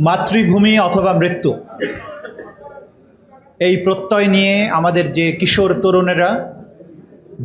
মাতৃভূমি অথবা মৃত্যু এই প্রত্যয় নিয়ে আমাদের যে কিশোর তরুণেরা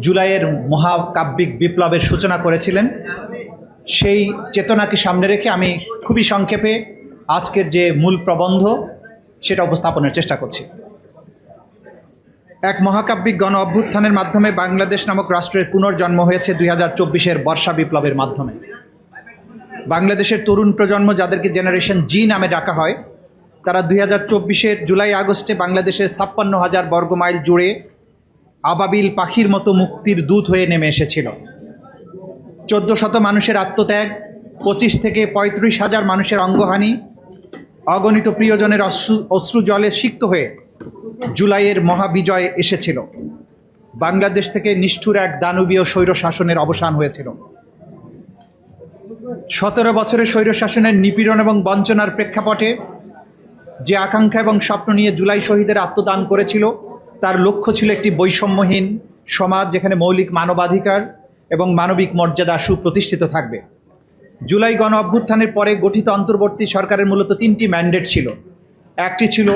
জুলাইয়ের মহাকাব্যিক বিপ্লবের সূচনা করেছিলেন, সেই চেতনাকে সামনে রেখে আমি খুবই সংক্ষেপে আজকের যে মূল প্রবন্ধ সেটা উপস্থাপনের চেষ্টা করছি। এক মহাকাব্যিক গণ অভ্যুত্থানের মাধ্যমে বাংলাদেশ নামক রাষ্ট্রের পুনর্জন্ম হয়েছে 2024-এর বর্ষা বিপ্লবের মাধ্যমে। বাংলাদেশের তরুণ প্রজন্ম, যাদেরকে জেনারেশন জি নামে ডাকা হয়, তারা 2024-এর জুলাই আগস্টে বাংলাদেশের 56,000 বর্গমাইল জুড়ে আবাবিল পাখির মতো মুক্তির দূত হয়ে নেমে এসেছিল। 1400 মানুষের আত্মত্যাগ, 25 থেকে 35,000 মানুষের অঙ্গহানি, অগণিত প্রিয়জনের অশ্রু জলে সিক্ত হয়ে জুলাইয়ের মহাবিজয় এসেছিল। বাংলাদেশ থেকে নিষ্ঠুর এক দানবীয় স্বৈরশাসনের অবসান হয়েছিল। 17 বছরের স্বৈরশাসনের নিপীড়ন এবং বঞ্চনার প্রেক্ষাপটে যে আকাঙ্ক্ষা এবং স্বপ্ন নিয়ে জুলাই শহীদের আত্মদান করেছিল, তার লক্ষ্য ছিল একটি বৈষম্যহীন সমাজ, যেখানে মৌলিক মানবাধিকার এবং মানবিক মর্যাদা সুপ্রতিষ্ঠিত থাকবে। জুলাই গণ অভ্যুত্থানের পরে গঠিত অন্তর্বর্তী সরকারের মূলত 3টি ম্যান্ডেট ছিল। একটি ছিল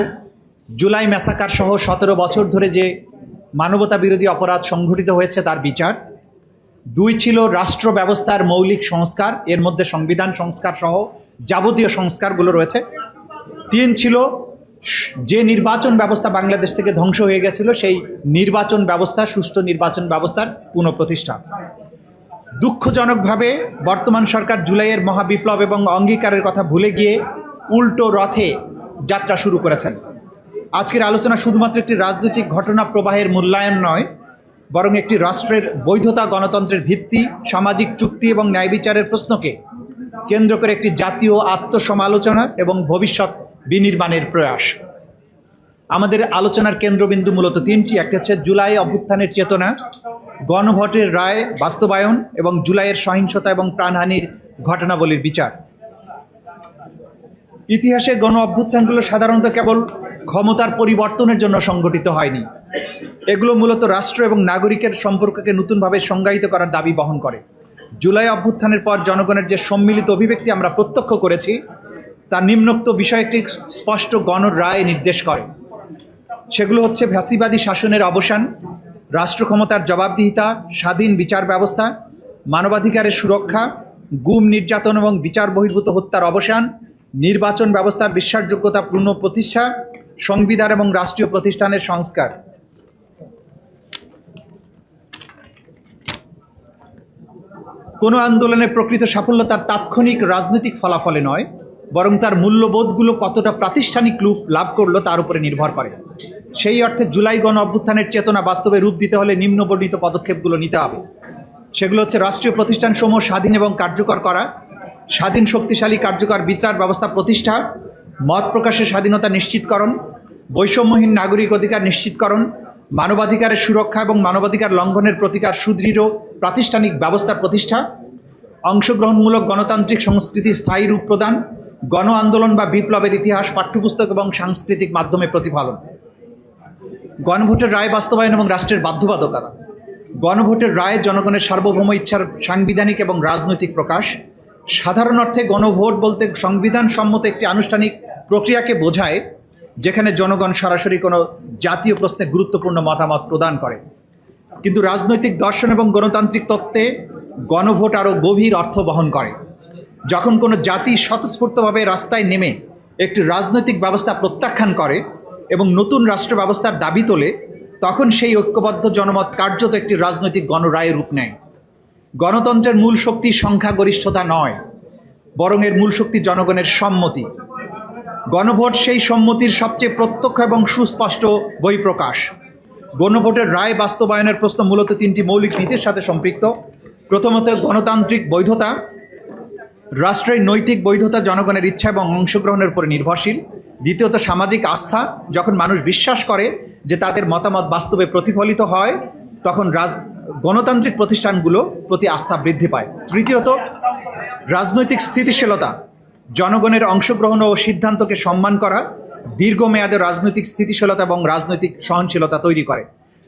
জুলাই ম্যাসাকার সহ 17 বছর ধরে যে মানবতা বিরোধী অপরাধ সংঘটিত হয়েছে তার বিচার। 2 ছিল রাষ্ট্র ব্যবস্থার মৌলিক সংস্কার, এর মধ্যে সংবিধান সংস্কার সহ যাবতীয় সংস্কারগুলো রয়েছে। 3 ছিল যে নির্বাচন ব্যবস্থা বাংলাদেশ থেকে ধ্বংস হয়ে গেছিল, সেই নির্বাচন ব্যবস্থা, সুষ্ঠু নির্বাচন ব্যবস্থার পুনঃপ্রতিষ্ঠা। দুঃখজনকভাবে বর্তমান সরকার জুলাইয়ের মহাবিপ্লব এবং অঙ্গীকারের কথা ভুলে গিয়ে উল্টো রথে যাত্রা শুরু করেছেন। আজকের আলোচনা শুধুমাত্র একটি রাজনৈতিক ঘটনা প্রবাহের মূল্যায়ন নয়, বরং একটি রাষ্ট্রের বৈধতা, গণতন্ত্রের ভিত্তি, সামাজিক চুক্তি এবং ন্যায় বিচারের প্রশ্নকে কেন্দ্র করে একটি জাতীয় আত্মসমালোচনা এবং ভবিষ্যৎ বিনির্মাণের প্রয়াস। আমাদের আলোচনার কেন্দ্রবিন্দু মূলত 3টি। একটা হচ্ছে জুলাই অভ্যুত্থানের চেতনা, গণভোটের রায় বাস্তবায়ন এবং জুলাইয়ের সহিংসতা এবং প্রাণহানির ঘটনাবলীর বিচার। ইতিহাসে গণ অভ্যুত্থানগুলো সাধারণত কেবল ক্ষমতার পরিবর্তনের জন্য সংগঠিত হয়নি, এগুলো মূলত রাষ্ট্র এবং নাগরিকের সম্পর্ককে নতুনভাবে সংজ্ঞায়িত করার দাবি বহন করে। জুলাই অভ্যুত্থানের পর জনগণের যে সম্মিলিত অভিব্যক্তি আমরা প্রত্যক্ষ করেছি, তা নিম্নোক্ত বিষয়টি স্পষ্ট গণ রায় নির্দেশ করে। সেগুলো হচ্ছে ফ্যাসিবাদী শাসনের অবসান, রাষ্ট্র ক্ষমতার জবাবদিহিতা, স্বাধীন বিচার ব্যবস্থা, মানবাধিকারের সুরক্ষা, গুম, নির্যাতন এবং বিচার বহির্ভূত হত্যার অবসান, নির্বাচন ব্যবস্থার বিশ্বাসযোগ্যতা পুনঃপ্রতিষ্ঠা, সংবিধান এবং রাষ্ট্রীয় প্রতিষ্ঠানের সংস্কার। কোনো আন্দোলনের প্রকৃত সাফল্য তার তাৎক্ষণিক রাজনৈতিক ফলাফলে নয়, বরং তার মূল্যবোধগুলো কতটা প্রাতিষ্ঠানিক রূপ লাভ করলো তার উপরে নির্ভর করে। সেই অর্থে জুলাই গণ অভ্যুত্থানের চেতনা বাস্তবে রূপ দিতে হলে নিম্নবর্ণিত পদক্ষেপগুলো নিতে হবে। সেগুলো হচ্ছে রাষ্ট্রীয় প্রতিষ্ঠানসমূহ স্বাধীন এবং কার্যকর করা, স্বাধীন শক্তিশালী কার্যকর বিচার ব্যবস্থা প্রতিষ্ঠা, মত প্রকাশের স্বাধীনতা নিশ্চিতকরণ, বৈষম্যহীন নাগরিক অধিকার নিশ্চিতকরণ, মানবাধিকারের সুরক্ষা এবং মানবাধিকার লঙ্ঘনের প্রতিকার সুদৃঢ় প্রাতিষ্ঠানিক ব্যবস্থার প্রতিষ্ঠা, অংশগ্রহণমূলক গণতান্ত্রিক সংস্কৃতি স্থায়ী রূপ প্রদান, গণ আন্দোলন বা বিপ্লবের ইতিহাস পাঠ্যপুস্তক এবং সাংস্কৃতিক মাধ্যমে প্রতিফলন। গণভোটের রায় বাস্তবায়ন এবং রাষ্ট্রের বাধ্যবাধকতা। গণভোটের রায় জনগণের সার্বভৌম ইচ্ছার সাংবিধানিক এবং রাজনৈতিক প্রকাশ। সাধারণ অর্থে গণভোট বলতে সংবিধান সম্মত একটি আনুষ্ঠানিক প্রক্রিয়াকে বোঝায়, যেখানে জনগণ সরাসরি কোনো জাতীয় প্রশ্নে গুরুত্বপূর্ণ মতামত প্রদান করে। কিন্তু রাজনৈতিক দর্শন এবং গণতান্ত্রিক তত্ত্বে গণভোট আরও গভীর অর্থ বহন করে। যখন কোনো জাতি স্বতঃস্ফূর্তভাবে রাস্তায় নেমে একটি রাজনৈতিক ব্যবস্থা প্রত্যাখ্যান করে এবং নতুন রাষ্ট্র ব্যবস্থার দাবি তোলে, তখন সেই ঐক্যবদ্ধ জনমত কার্যত একটি রাজনৈতিক গণরায়ে রূপ নেয়। গণতন্ত্রের মূল শক্তি সংখ্যাগরিষ্ঠতা নয়, বরং এর মূল শক্তি জনগণের সম্মতি। গণভোট সেই সম্মতির সবচেয়ে প্রত্যক্ষ এবং সুস্পষ্ট বহিঃপ্রকাশ। গণভোটের রায় বাস্তবায়নের প্রশ্ন মূলত 3টি মৌলিক নীতির সাথে সম্পৃক্ত। প্রথমত, গণতান্ত্রিক বৈধতা। রাষ্ট্রের নৈতিক বৈধতা জনগণের ইচ্ছা এবং অংশগ্রহণের উপর নির্ভরশীল। দ্বিতীয়ত, সামাজিক আস্থা। যখন মানুষ বিশ্বাস করে যে তাদের মতামত বাস্তবে প্রতিফলিত হয়, তখন গণতান্ত্রিক প্রতিষ্ঠানগুলো প্রতি আস্থা বৃদ্ধি পায়। তৃতীয়ত, রাজনৈতিক স্থিতিশীলতা। জনগণের অংশগ্রহণ ও সিদ্ধান্তকে সম্মান করা দীর্ঘমেয়াদে রাজনৈতিক স্থিতিশীলতা এবং রাজনৈতিক সহনশীলতা তৈরি করে।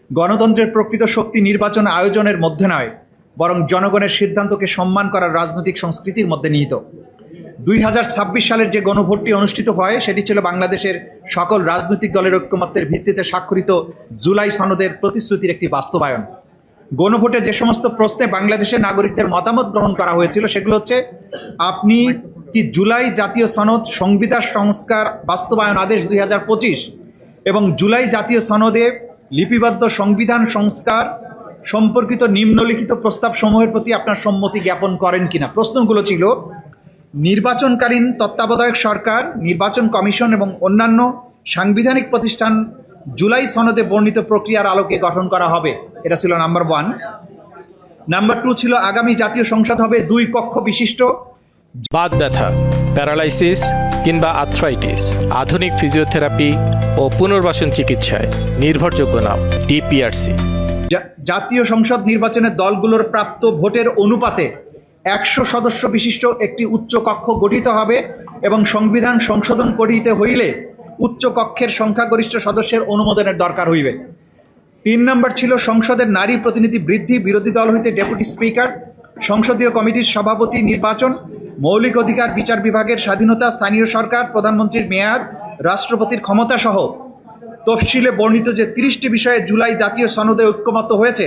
গণতন্ত্রের প্রকৃত শক্তি নির্বাচন আয়োজনের মধ্যে নয়, বরং জনগণের সিদ্ধান্তকে সম্মান করার রাজনৈতিক সংস্কৃতির মধ্যে নিহিত। 2026 সালের যে গণভোটটি অনুষ্ঠিত হয় সেটি ছিল বাংলাদেশের সকল রাজনৈতিক দলের ঐক্যমত্যের ভিত্তিতে স্বাক্ষরিত জুলাই সনদের প্রতিশ্রুতির একটি বাস্তবায়ন। গণভোটে যে সমস্ত প্রশ্নে বাংলাদেশের নাগরিকদের মতামত গ্রহণ করা হয়েছিল সেগুলো হচ্ছে, আপনি কি জুলাই জাতীয় সনদ সংবিধান সংস্কার বাস্তবায়ন আদেশ 2025 এবং জুলাই জাতীয় সনদে লিপিবদ্ধ সংবিধান সংস্কার সম্পর্কিত নিম্নলিখিত প্রস্তাব সমূহের প্রতি আপনার সম্মতি জ্ঞাপন করেন কিনা। প্রশ্নগুলো ছিল, নির্বাচনকালীন তত্ত্বাবধায়ক সরকার, নির্বাচন কমিশন এবং অন্যান্য সাংবিধানিক প্রতিষ্ঠান জুলাই সনদে বর্ণিত প্রক্রিয়ার আলোকে গঠন করা হবে, এটা ছিল নাম্বার 1। নাম্বার 2 ছিল, আগামী জাতীয় সংসদ হবে 2 কক্ষ বিশিষ্ট। বাত ব্যথা, প্যারালাইসিস কিংবা আর্থ্রাইটিস, আধুনিক ফিজিওথেরাপি ও পুনর্বাসন চিকিৎসায় নির্ভরযোগ্য নাম ডিপিআরসি। জাতীয় সংসদ নির্বাচনের দলগুলোর প্রাপ্ত ভোটের অনুপাতে 100 সদস্য বিশিষ্ট একটি উচ্চ কক্ষ গঠিত হবে এবং সংবিধান সংশোধন করিতে হইলে উচ্চ কক্ষের সংখ্যাগরিষ্ঠ সদস্যের অনুমোদনের দরকার হইবে। 3 নম্বর ছিল, সংসদের নারী প্রতিনিধি বৃদ্ধি, বিরোধী দল হইতে ডেপুটি স্পিকার, সংসদীয় কমিটির সভাপতি নির্বাচন, মৌলিক অধিকার, বিচার বিভাগের স্বাধীনতা, স্থানীয় সরকার, প্রধানমন্ত্রীর মেয়াদ, রাষ্ট্রপতির ক্ষমতা সহ তফসিলে বর্ণিত যে 30টি বিষয়ে জুলাই জাতীয় সনদে ঐক্যমত্য হয়েছে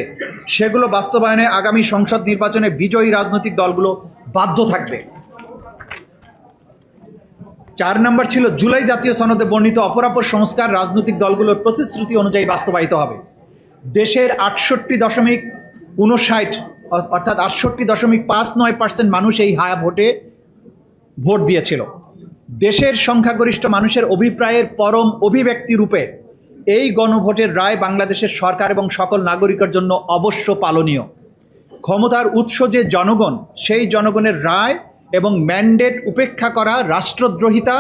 সেগুলো বাস্তবায়নে আগামী সংসদ নির্বাচনে বিজয়ী রাজনৈতিক দলগুলো বাধ্য থাকবে। 4 নম্বর ছিল, জুলাই জাতীয় সনদে বর্ণিত অপরাপর সংস্কার রাজনৈতিক দলগুলোর প্রতিশ্রুতি অনুযায়ী বাস্তবায়িত হবে। দেশের 68.59 অর্থাৎ 68.59% মানুষ এই হায়া ভোটে ভোট দিয়েছিল। দেশের সংখ্যাগরিষ্ঠ মানুষের অভিপ্রায়ের পরম অভিব্যক্তি রূপে এই গণভোটের রায় বাংলাদেশের সরকার এবং সকল নাগরিকের জন্য অবশ্য পালনীয়। ক্ষমতার উৎস যে জনগণ, সেই জনগণের রায় এবং ম্যান্ডেট উপেক্ষা করা রাষ্ট্রদ্রোহিতা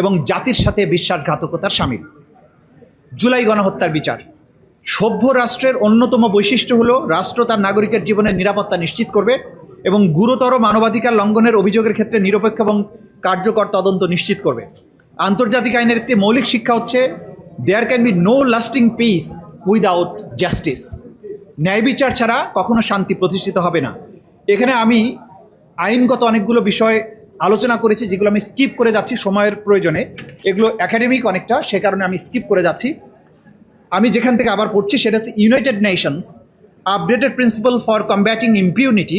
এবং জাতির সাথে বিশ্বাসঘাতকতার শামিল। জুলাই গণহত্যার বিচার। সভ্য রাষ্ট্রের অন্যতম বৈশিষ্ট্য হলো রাষ্ট্র তার নাগরিকের জীবনের নিরাপত্তা নিশ্চিত করবে এবং গুরুতর মানবাধিকার লঙ্ঘনের অভিযোগের ক্ষেত্রে নিরপেক্ষ এবং কার্যকর তদন্ত নিশ্চিত করবে। আন্তর্জাতিক আইনের একটি মৌলিক শিক্ষা হচ্ছে, there can be no lasting peace without justice. ন্যায় বিচার ছাড়া কখনো শান্তি প্রতিষ্ঠিত হবে না। এখানে আমি আইনগত অনেকগুলো বিষয় আলোচনা করেছি যেগুলো আমি স্কিপ করে যাচ্ছি সময়ের প্রয়োজনে, এগুলো একাডেমিক অনেকটা, সে কারণে আমি স্কিপ করে যাচ্ছি। আমি যেখান থেকে আবার পড়ছি সেটা হচ্ছে United Nations updated principal for combating impunity.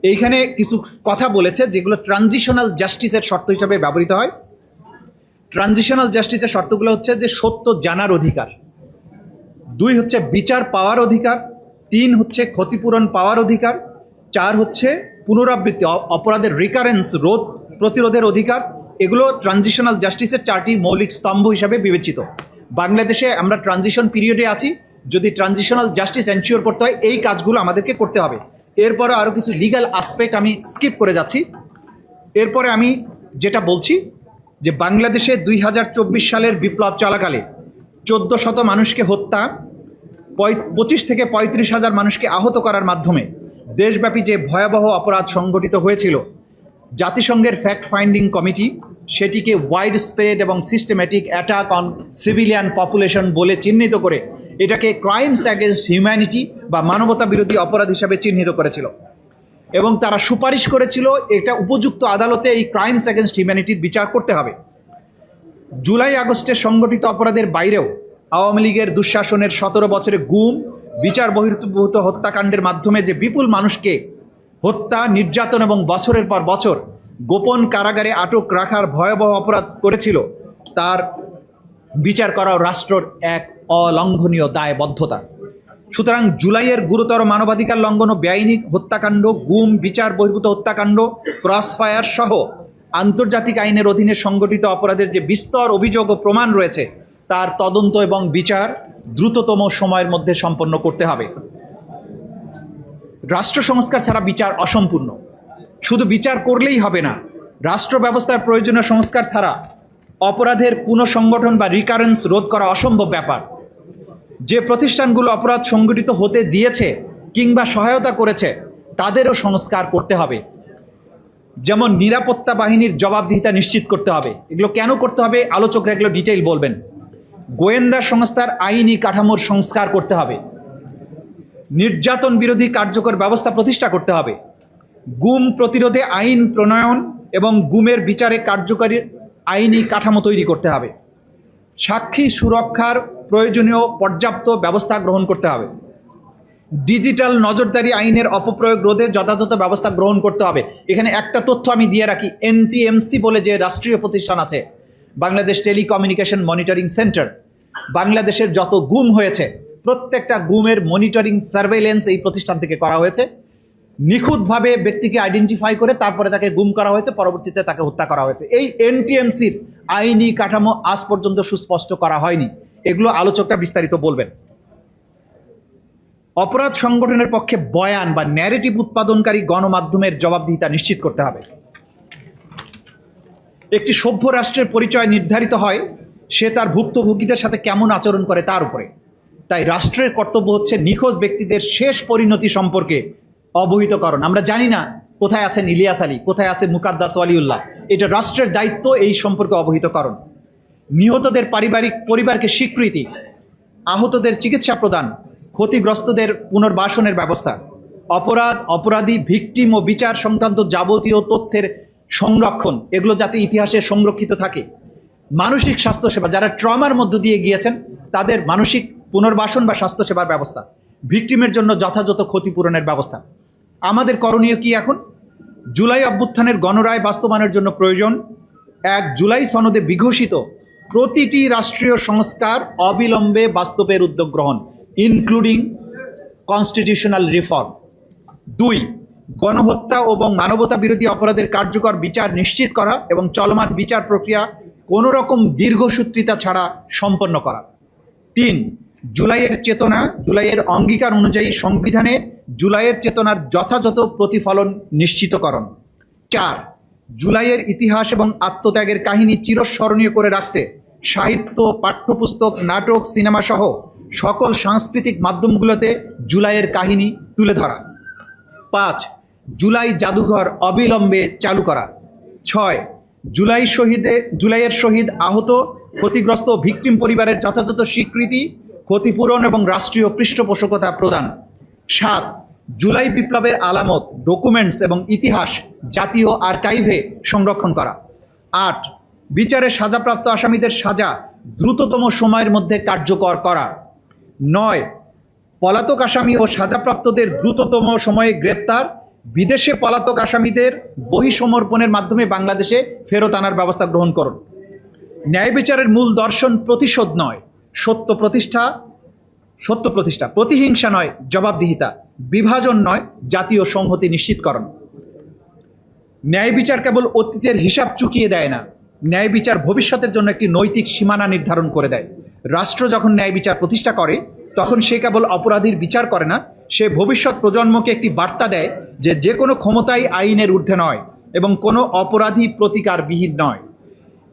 এইখানে কিছু কথা বলেছে যেগুলো ট্রানজিশনাল জাস্টিসের শর্ত হিসাবে ব্যবহৃত হয়। ট্রানজিশনাল জাস্টিসের শর্তগুলো হচ্ছে যে সত্য জানার অধিকার, 2 হচ্ছে বিচার পাওয়ার অধিকার, 3 হচ্ছে ক্ষতিপূরণ পাওয়ার অধিকার, 4 হচ্ছে পুনরাবৃত্তি অপরাধের রিকারেন্স প্রতিরোধের অধিকার। এগুলো ট্রানজিশনাল জাস্টিসের 4টি মৌলিক স্তম্ভ হিসাবে বিবেচিত। বাংলাদেশে আমরা ট্রানজিশন পিরিয়ডে আছি, যদি ট্রানজিশনাল জাস্টিস এনশিওর করতে হয় এই কাজগুলো আমাদেরকে করতে হবে। এরপরে আরও কিছু লিগ্যাল আসপেক্ট আমি স্কিপ করে যাচ্ছি। এরপরে আমি যেটা বলছি যে বাংলাদেশে 2024 সালের বিপ্লব চলাকালে 1400 মানুষকে হত্যা, 25 থেকে 35,000 মানুষকে আহত করার মাধ্যমে দেশব্যাপী যে ভয়াবহ অপরাধ সংঘটিত হয়েছিল, জাতিসংঘের ফ্যাক্ট ফাইন্ডিং কমিটি সেটিকে ওয়াইড স্প্রেড এবং systematic attack on civilian population বলে চিহ্নিত করে এটাকে ক্রাইমস অ্যাগেনস্ট হিউম্যানিটি বা মানবতা বিরোধী অপরাধ হিসাবে চিহ্নিত করেছিল এবং তারা সুপারিশ করেছিল এটা উপযুক্ত আদালতে এই ক্রাইমস অ্যাগেনস্ট হিউম্যানিটির বিচার করতে হবে। জুলাই আগস্টের সংগঠিত অপরাধের বাইরেও আওয়ামী লীগের দুঃশাসনের 17 বছরে গুম, বিচার বহির্ভূত হত্যাকাণ্ডের মাধ্যমে যে বিপুল মানুষকে হত্যা, নির্যাতন এবং বছরের পর বছর গোপন কারাগারে আটক রাখার ভয়াবহ অপরাধ করেছিল, তার বিচার করাও রাষ্ট্রের এক অলঙ্ঘনীয় দায়বদ্ধতা। সুতরাং জুলাইয়ের গুরুতর মানবাধিকার লঙ্ঘন ও বেআইনি হত্যাকাণ্ড, গুম, বিচার বহির্ভূত হত্যাকাণ্ড, ক্রসফায়ার সহ আন্তর্জাতিক আইনের অধীনে সংগঠিত অপরাধের যে বিস্তর অভিযোগ ও প্রমাণ রয়েছে তার তদন্ত এবং বিচার দ্রুততম সময়ের মধ্যে সম্পন্ন করতে হবে। রাষ্ট্র সংস্কার ছাড়া বিচার অসম্পূর্ণ। শুধু বিচার করলেই হবে না, রাষ্ট্র ব্যবস্থার প্রয়োজনীয় সংস্কার ছাড়া অপরাধের পুনঃসংগঠন বা রিকারেন্স রোধ করা অসম্ভব ব্যাপার। যে প্রতিষ্ঠানগুলো অপরাধ সংগঠিত হতে দিয়েছে কিংবা সহায়তা করেছে তাদেরও সংস্কার করতে হবে। যেমন নিরাপত্তা বাহিনীর জবাবদিহিতা নিশ্চিত করতে হবে। এগুলো কেন করতে হবে আলোচকরা এগুলো ডিটেইল বলবেন। গোয়েন্দা সংস্থার আইনি কাঠামোর সংস্কার করতে হবে। নির্যাতন বিরোধী কার্যকর ব্যবস্থা প্রতিষ্ঠা করতে হবে। গুম প্রতিরোধে আইন প্রণয়ন এবং গুমের বিচারে কার্যকরী আইনি কাঠামো তৈরি করতে হবে। সাক্ষী সুরক্ষার প্রয়োজনীয় পর্যাপ্ত ব্যবস্থা গ্রহণ করতে হবে। ডিজিটাল নজরদারি আইনের অপপ্রয়োগ রোধে যথাযথ ব্যবস্থা গ্রহণ করতে হবে। এখানে একটা তথ্য আমি দিয়ে রাখি, এনটিএমসি বলে যে রাষ্ট্রীয় প্রতিষ্ঠান আছে, বাংলাদেশ টেলিকমিউনিকেশন মনিটরিং সেন্টার, বাংলাদেশের যত গুম হয়েছে প্রত্যেকটা গুমের মনিটরিং সার্ভেইলেন্স এই প্রতিষ্ঠান থেকে করা হয়েছে। নিখুঁতভাবে ব্যক্তিকে আইডেন্টিফাই করে তারপরে তাকে গুম করা হয়েছে, পরবর্তীতে তাকে হত্যা করা হয়েছে। এই এনটিএমসির আইনি কাঠামো আজ পর্যন্ত সুস্পষ্ট করা হয়নি। এগুলো আলোচকরা বিস্তারিত বলবেন। অপরাধ সংগঠনের পক্ষে বয়ান বা ন্যারেটিভ উৎপাদনকারী গণমাধ্যমের জবাবদিহিতা নিশ্চিত করতে হবে। একটি সভ্য রাষ্ট্রের পরিচয় নির্ধারিত হয় সে তার ভুক্তভোগীদের সাথে কেমন আচরণ করে তার উপরে। তাই রাষ্ট্রের কর্তব্য হচ্ছে নিখোঁজ ব্যক্তিদের শেষ পরিণতি সম্পর্কে অবহিতকরণ। আমরা জানি না কোথায় আছেন ইলিয়াস আলী, কোথায় আছে মুকাদ্দাস ওয়ালিউল্লাহ, এটা রাষ্ট্রের দায়িত্ব এই সম্পর্কে অবহিতকরণ। নিহতদের পরিবারকে স্বীকৃতি, আহতদের চিকিৎসা প্রদান, ক্ষতিগ্রস্তদের পুনর্বাসনের ব্যবস্থা, অপরাধী, ভিকটিম ও বিচার সংক্রান্ত যাবতীয় তথ্যের সংরক্ষণ, এগুলো যাতে ইতিহাসে সংরক্ষিত থাকে। মানসিক স্বাস্থ্যসেবা, যারা ট্রমার মধ্য দিয়ে গিয়েছেন তাদের মানসিক পুনর্বাসন বা স্বাস্থ্যসেবার ব্যবস্থা, ভিকটিমের জন্য যথাযথ ক্ষতিপূরণের ব্যবস্থা। আমাদের করণীয় কি এখন? জুলাই অভ্যুত্থানের গণরায় বাস্তবায়নের জন্য প্রয়োজন 1 জুলাই সনদে বিঘোষিত প্রতিটি রাষ্ট্রীয় সংস্কার অবিলম্বে বাস্তবের উদ্যোগ গ্রহণ, ইনক্লুডিং কনস্টিটিউশনাল রিফর্ম। 2 গণহত্যা এবং মানবতা বিরোধী অপরাধের কার্যকর বিচার নিশ্চিত করা এবং চলমান বিচার প্রক্রিয়া কোনো রকম দীর্ঘসূত্রিতা ছাড়া সম্পন্ন করা। 3 জুলাইয়ের চেতনা, জুলাইয়ের অঙ্গীকার অনুযায়ী সংবিধানে জুলাইয়ের চেতনার যথাযথ প্রতিফলন নিশ্চিতকরণ। 4 জুলাইয়ের ইতিহাস এবং আত্মত্যাগের কাহিনী চিরস্মরণীয় করে রাখতে সাহিত্য, পাঠ্যপুস্তক, নাটক, সিনেমা সহ সকল সাংস্কৃতিক মাধ্যমগুলোতে জুলাইয়ের কাহিনী তুলে ধরা। 5 জুলাই জাদুঘর অবিলম্বে চালু করা। 6 জুলাইয়ের শহীদ, আহত, ক্ষতিগ্রস্ত ভিকটিম পরিবারের যথাযথ স্বীকৃতি, ক্ষতিপূরণ এবং রাষ্ট্রীয় পৃষ্ঠপোষকতা প্রদান। 7 জুলাই বিপ্লবের আলামত, ডকুমেন্টস এবং ইতিহাস জাতীয় আর্কাইভে সংরক্ষণ করা। 8 বিচারে সাজাপ্রাপ্ত আসামিদের সাজা দ্রুততম সময়ের মধ্যে কার্যকর করা। 9 পলাতক আসামি ও সাজাপ্রাপ্তদের দ্রুততম সময়ে গ্রেপ্তার, বিদেশে পলাতক আসামিদের বহিঃসমর্পণের মাধ্যমে বাংলাদেশে ফেরত আনার ব্যবস্থা গ্রহণ করুন। ন্যায় বিচারের মূল দর্শন প্রতিশোধ নয়, সত্য প্রতিষ্ঠা, প্রতিহিংসা নয়, জবাবদিহিতা, বিভাজন নয়, জাতীয় সংহতি নিশ্চিতকরণ। ন্যায় বিচার কেবল অতীতের হিসাব চুকিয়ে দেয় না, ন্যায় বিচার ভবিষ্যতের জন্য একটি নৈতিক সীমানা নির্ধারণ করে দেয়। রাষ্ট্র যখন ন্যায় বিচার প্রতিষ্ঠা করে তখন সে কেবল অপরাধীর বিচার করে না, সে ভবিষ্যৎ প্রজন্মকে একটি বার্তা দেয় যে কোনো ক্ষমতাই আইনের ঊর্ধ্বে নয় এবং কোনো অপরাধী প্রতিকারবিহীন নয়।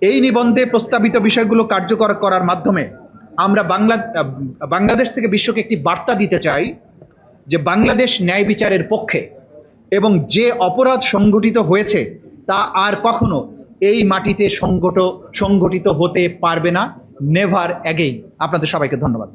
এই নিবন্ধে প্রস্তাবিত বিষয়গুলো কার্যকর করার মাধ্যমে আমরা বাংলাদেশ থেকে বিশ্বকে একটি বার্তা দিতে চাই যে বাংলাদেশ ন্যায় বিচারের পক্ষে এবং যে অপরাধ সংগঠিত হয়েছে তা আর কখনো এই মাটিতে সংগঠিত হতে পারবে না, নেভার অ্যাগেইন। আপনাদের সবাইকে ধন্যবাদ।